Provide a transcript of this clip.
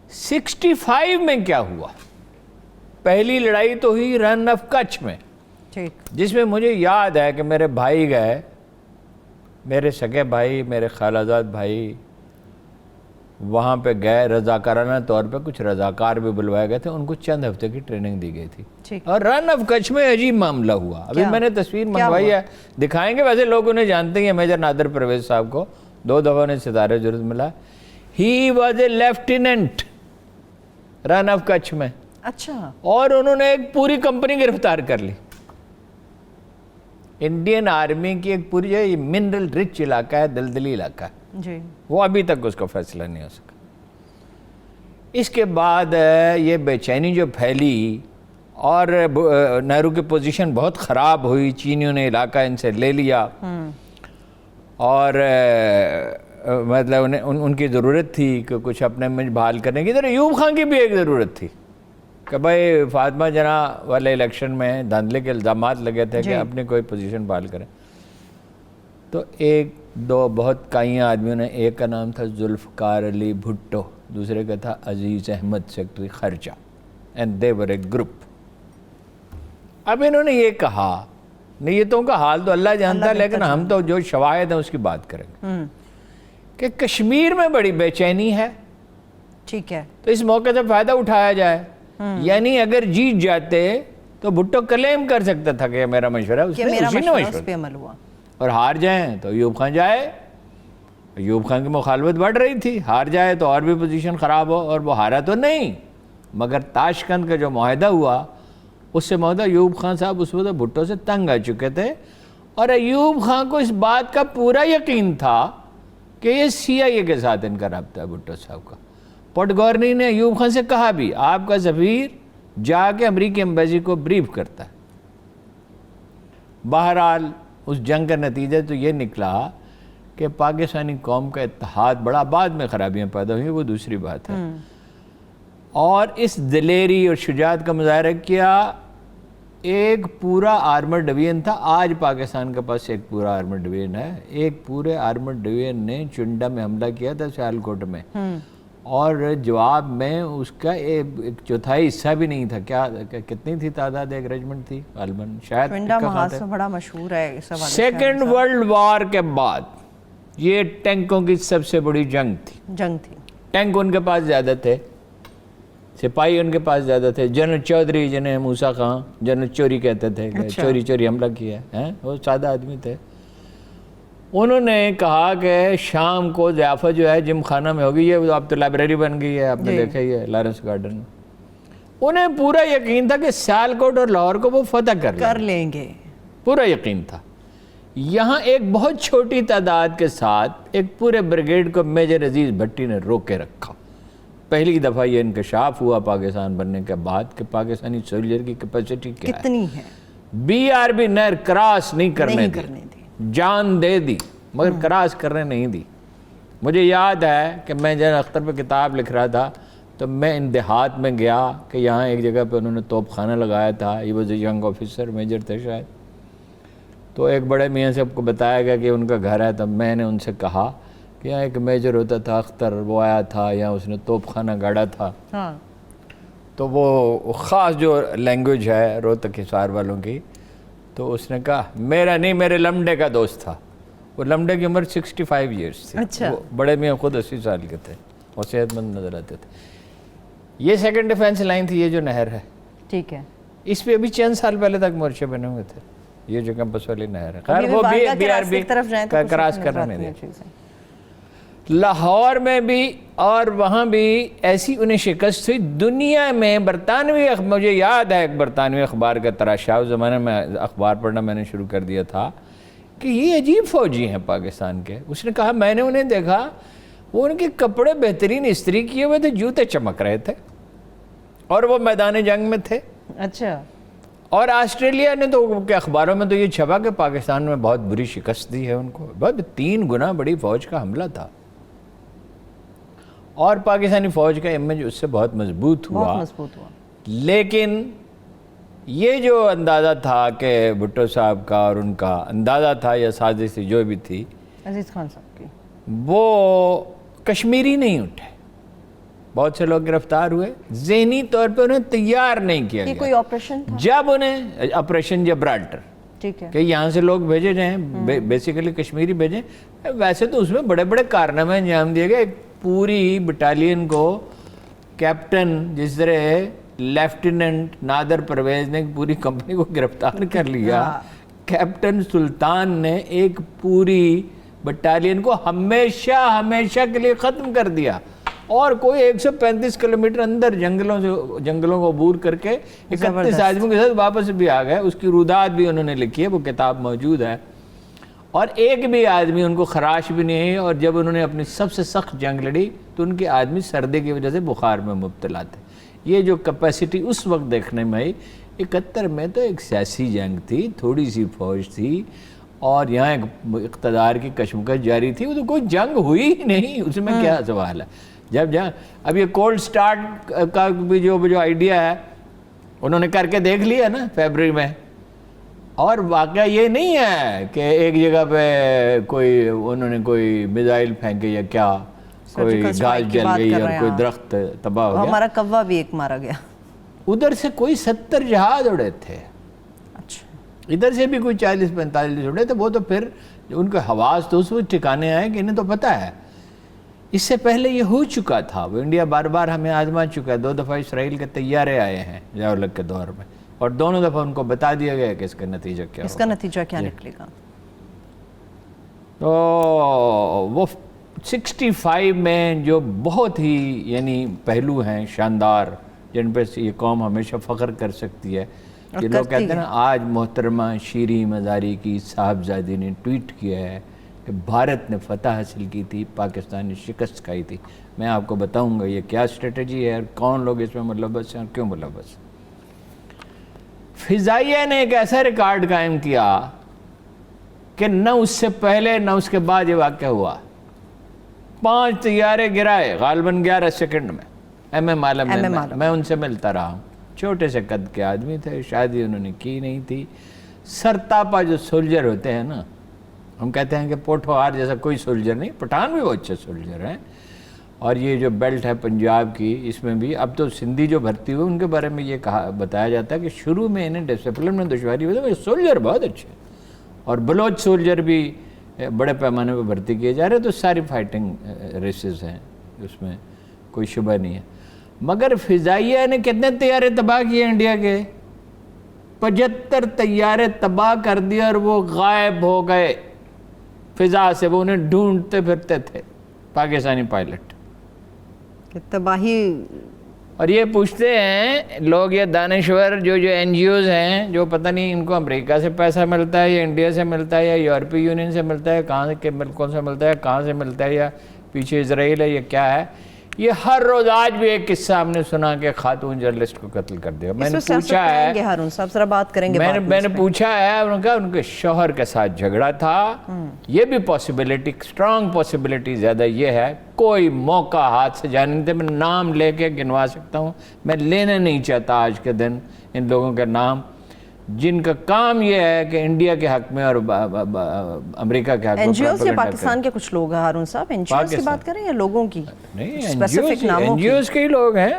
65 میں کیا ہوا؟ پہلی لڑائی تو ہوئی رن آف کچھ میں، جس میں مجھے یاد ہے کہ میرے بھائی گئے، میرے سگے بھائی، میرے خالہ زاد بھائی وہاں پہ گئے، رضاکارانہ طور پہ کچھ رضاکار بھی بلوائے گئے تھے، ان کو چند ہفتے کی ٹریننگ دی گئی تھی، اور رن آف کچھ میں عجیب معاملہ ہوا۔ ابھی میں نے تصویر منگوائی ہے، دکھائیں گے، ویسے لوگ انہیں جانتے ہیں، میجر نادر پرویز صاحب کو 2 دفعہ انہیں ستارے ضرورت ملا۔ He was A lieutenant run of کچھ میں، اچھا، اور انہوں نے ایک پوری کمپنی گرفتار کر لی، انڈین آرمی کی ایک پوری، یہ منرل رچ علاقہ ہے، دلدلی علاقہ ہے جی، وہ ابھی تک اس کا فیصلہ نہیں ہو سکا۔ اس کے بعد یہ بے چینی جو پھیلی اور نہرو کی پوزیشن بہت خراب ہوئی، چینیوں نے علاقہ ان سے لے لیا، اور مطلب ان کی ضرورت تھی کہ کچھ اپنے میں بحال کرنے کی، ادھر ایوب خان کی بھی ایک ضرورت تھی کہ بھائی فاطمہ جناح والے الیکشن میں دھاندلے کے الزامات لگے تھے کہ اپنی کوئی پوزیشن بحال کریں، تو ایک دو بہت کائیاں آدمیوں نے، ایک کا نام تھا ذوالفقار علی بھٹو، دوسرے کا تھا عزیز احمد سیکٹری خارجہ، and they were a group. اب انہوں نے یہ کہا، نیتوں کا حال تو اللہ جانتا ہے، لیکن ہم تو جو شواہد ہیں اس کی بات کریں گے، کہ کشمیر میں بڑی بے چینی ہے، ٹھیک ہے، تو اس موقع سے فائدہ اٹھایا جائے، یعنی اگر جیت جاتے تو بھٹو کلیم کر سکتا تھا کہ میرا مشورہ ہے، اسی نے اس پہ عمل ہوا، اور ہار جائیں تو ایوب خان جائے، ایوب خان کی مخالفت بڑھ رہی تھی، ہار جائے تو اور بھی پوزیشن خراب ہو، اور وہ ہارا تو نہیں، مگر تاشقند کا جو معاہدہ ہوا اس سے معاہدہ، ایوب خان صاحب اس وقت بھٹو سے تنگ آ چکے تھے، اور ایوب خان کو اس بات کا پورا یقین تھا کہ یہ CIA کے ساتھ ان کا رابطہ ہے بھٹو صاحب کا۔ پوٹ گورنی نے ایوب خان سے کہا بھی، آپ کا سفیر جا کے امریکی ایمبیسی کو بریف کرتا ہے۔ بہرحال اس جنگ کا نتیجہ تو یہ نکلا کہ پاکستانی قوم کا اتحاد بڑا، بعد میں خرابیاں پیدا ہوئی، وہ دوسری بات ہے، اور اس دلیری اور شجاعت کا مظاہرہ کیا۔ ایک پورا آرمر ڈویژن تھا، آج پاکستان کے پاس ایک پورا آرمر ڈویژن ہے، ایک پورے آرمر ڈویژن نے چنڈا میں حملہ کیا تھا، سیالکوٹ میں، اور جواب میں اس کا ایک چوتھائی حصہ بھی نہیں تھا، کیا کتنی تھی تعداد، ایک ریجمنٹ تھی غالباً، شاید چنڈا محاصرہ بڑا مشہور ہے اس حوالے سے۔ سیکنڈ ورلڈ وار کے بعد یہ ٹینکوں کی سب سے بڑی جنگ تھی، ٹینک ان کے پاس زیادہ تھے، سپاہی ان کے پاس زیادہ تھے، جنرل چودھری جنہیں موسیٰ خان جنرل چوری کہتے تھے، چوری چوری حملہ کیا ہے، وہ سادہ آدمی تھے، انہوں نے کہا کہ شام کو ضیافت جو ہے جم خانہ میں ہوگی، یہ اب تو لائبریری بن گئی ہے، آپ نے دیکھا ہی ہے لارنس گارڈن میں، انہیں پورا یقین تھا کہ سیالکوٹ اور لاہور کو وہ فتح کر لیں گے، پورا یقین تھا۔ یہاں ایک بہت چھوٹی تعداد کے ساتھ ایک پورے بریگیڈ کو میجر عزیز بھٹی نے روک کے رکھا۔ پہلی دفعہ یہ انکشاف ہوا پاکستان بننے کے بعد کہ پاکستانی سولجر کی کیپیسٹی کیا ہے، کتنی ہے، BRB نہر کراس نہیں کرنے دی، جان دے دی مگر کراس کرنے نہیں دی۔ مجھے یاد ہے کہ میں جنرل اختر پہ کتاب لکھ رہا تھا تو میں ان دیہات میں گیا کہ یہاں ایک جگہ پہ انہوں نے توپ خانہ لگایا تھا، یہ was a young officer, major تھے شاید، تو ایک بڑے میاں سے آپ کو بتایا گیا کہ ان کا گھر ہے، تب میں نے ان سے کہا کہ یہاں ایک میجر ہوتا تھا اختر، وہ آیا تھا یہاں، اس نے توپ خانہ گاڑا تھا، تو وہ خاص جو لینگویج ہے روہتک حصار والوں کی، تو اس نے کہا میرا نہیں، میرے لمڈے کا دوست تھا، وہ لمڈے کی عمر 65 ایئرس تھی، وہ بڑے میاں خود 80 سال کے تھے اور صحت مند نظر آتے تھے۔ یہ سیکنڈ ڈیفینس لائن تھی، یہ جو نہر ہے، ٹھیک ہے، اس پہ ابھی چند سال پہلے تک مورچے بنے ہوئے تھے، یہ جو کیمپس والی نہر ہے، خیر وہ BRB کراس کرنا نہیں دیا۔ لاہور میں بھی اور وہاں بھی ایسی انہیں شکست ہوئی، دنیا میں برطانوی، مجھے یاد ہے ایک برطانوی اخبار کا تراشا، اس زمانے میں اخبار پڑھنا میں نے شروع کر دیا تھا کہ یہ عجیب فوجی ہیں پاکستان کے، اس نے کہا میں نے انہیں دیکھا، وہ ان کے کپڑے بہترین استری کیے ہوئے تھے، جوتے چمک رہے تھے، اور وہ میدان جنگ میں تھے۔ اچھا، اور آسٹریلیا نے تو اخباروں میں تو یہ چھپا کہ پاکستان میں بہت بری شکست دی ہے ان کو، بہت 3 گنا بڑی فوج کا حملہ تھا، اور پاکستانی فوج کا امیج اس سے بہت مضبوط ہوا۔ لیکن یہ جو اندازہ تھا کہ بھٹو صاحب کا اور ان کا اندازہ تھا یا سازش تھی جو بھی تھی، عزیز خان صاحب کی، وہ کشمیری نہیں اٹھے، بہت سے لوگ گرفتار ہوئے. ذہنی طور پہ انہیں تیار نہیں کیا یہ گیا. کوئی آپریشن تھا؟ جب انہیں آپریشن جبرالٹر ٹھیک ہے. کہ یہاں سے لوگ بھیجے جائیں, بیسیکلی کشمیری بھیجیں. ویسے تو اس میں بڑے بڑے کارنامے انجام دیے گئے. ایک پوری بٹالین کو کیپٹن جس طرح لیفٹیننٹ نادر پرویز نے پوری کمپنی کو گرفتار کر لیا, کیپٹن سلطان نے ایک پوری بٹالین کو ہمیشہ کے لیے ختم کر دیا, اور کوئی 135 کلومیٹر اندر جنگلوں کو عبور کر کے 31 آدمیوں کے ساتھ واپس بھی آ گئے. اس کی رودات بھی انہوں نے لکھی ہے, وہ کتاب موجود ہے. اور ایک بھی آدمی ان کو خراش بھی نہیں ہے. اور جب انہوں نے اپنی سب سے سخت جنگ لڑی تو ان کے آدمی سردی کی وجہ سے بخار میں مبتلا تھے. یہ جو کیپیسٹی اس وقت دیکھنے میں آئی, 71 میں تو ایک سیاسی جنگ تھی, تھوڑی سی فوج تھی, اور یہاں ایک اقتدار کی کشمکش جاری تھی. وہ تو کوئی جنگ ہوئی ہی نہیں, اس میں کیا سوال ہے. اب یہ کولڈ سٹارٹ کا بھی جو آئیڈیا ہے انہوں نے کر کے دیکھ لیا نا فیبرری میں. اور واقعہ یہ نہیں ہے کہ ایک جگہ پہ انہوں نے کوئی میزائل پھینکے یا کیا, کوئی گھاس جل گئی اور کوئی درخت تباہ ہو گیا. ہمارا کوا بھی ایک مارا گیا. ادھر سے کوئی 70 جہاز اڑے تھے, اچھا, ادھر سے بھی کوئی 40-45 اڑے تھے. وہ تو پھر ان کے حواس تو اس وقت ٹھکانے آئے کہ انہیں تو پتہ ہے. اس سے پہلے یہ ہو چکا تھا, وہ انڈیا بار بار ہمیں آزما چکا ہے. 2 دفعہ اسرائیل کے طیارے آئے ہیں ضیاء الحق کے دور میں, اور دونوں دفعہ ان کو بتا دیا گیا کہ اس کا نتیجہ کیا اس کا نتیجہ کیا نکلے گا. تو وہ 65 میں جو بہت ہی یعنی پہلو ہیں شاندار, جن پہ یہ قوم ہمیشہ فخر کر سکتی ہے, کہ لوگ کہتے ہیں نا آج محترمہ شیریں مزاری کی صاحبزادی نے ٹویٹ کیا ہے کہ بھارت نے فتح حاصل کی تھی, پاکستان نے شکست کھائی تھی. میں آپ کو بتاؤں گا یہ کیا اسٹریٹجی ہے اور کون لوگ اس میں ملوث ہیں اور کیوں ملوث ہیں. فضائیہ نے ایک ایسا ریکارڈ قائم کیا کہ نہ اس سے پہلے نہ اس کے بعد یہ واقعہ ہوا. 5 طیارے گرائے غالباً 11 سیکنڈ میں. ایم ایم عالم نے, میں ان سے ملتا رہا ہوں, چھوٹے سے قد کے آدمی تھے, شادی انہوں نے کی نہیں تھی. سرتاپا جو سولجر ہوتے ہیں نا, ہم کہتے ہیں کہ پوٹھوہار جیسا کوئی سولجر نہیں, پٹھان بھی وہ اچھے سولجر ہیں. اور یہ جو بیلٹ ہے پنجاب کی, اس میں بھی اب تو سندھی جو بھرتی ہوئے ان کے بارے میں یہ بتایا جاتا ہے کہ شروع میں انہیں ڈسپلن میں دشواری ہوئی تھی, سولجر بہت اچھے, اور بلوچ سولجر بھی بڑے پیمانے پہ بھرتی کیے جا رہے. تو ساری فائٹنگ ریسز ہیں, اس میں کوئی شبہ نہیں ہے. مگر فضائیہ نے کتنے طیارے تباہ کیے انڈیا کے؟ 75 طیارے تباہ کر دیے, اور وہ غائب ہو گئے فضا سے. وہ انہیں ڈھونڈتے پھرتے تھے پاکستانی پائلٹ. تباہی. اور یہ پوچھتے ہیں لوگ, یہ دانشور جو این جی اوز ہیں, جو پتہ نہیں ان کو امریکہ سے پیسہ ملتا ہے یا انڈیا سے ملتا ہے یا یورپی یونین سے ملتا ہے, کہاں کے ملکوں سے ملتا ہے, کہاں سے ملتا ہے, یا پیچھے اسرائیل ہے, یا کیا ہے. یہ ہر روز آج بھی ایک قصہ ہم نے سنا کہ خاتون جرنلسٹ کو قتل کر دیا. میں نے پوچھا ہے, ہارون صاحب ذرا بات کریں گے, میں نے پوچھا ہے, انہوں نے کہا ان کے شوہر کے ساتھ جھگڑا تھا. یہ بھی پاسبلٹی, اسٹرانگ پاسبلٹی زیادہ یہ ہے, کوئی موقع ہاتھ سے جانے نہیں تھے. میں نام لے کے گنوا سکتا ہوں, میں لینا نہیں چاہتا آج کے دن ان لوگوں کے نام, جن کا کام یہ ہے کہ انڈیا کے حق میں اور امریکہ کے حق میں. این جی اوز یا پاکستان کے کچھ لوگ ہیں ہارون صاحب, این جی اوز کی بات کریں یا لوگوں کی؟ نہیں, این جی اوز کے ہی لوگ ہیں.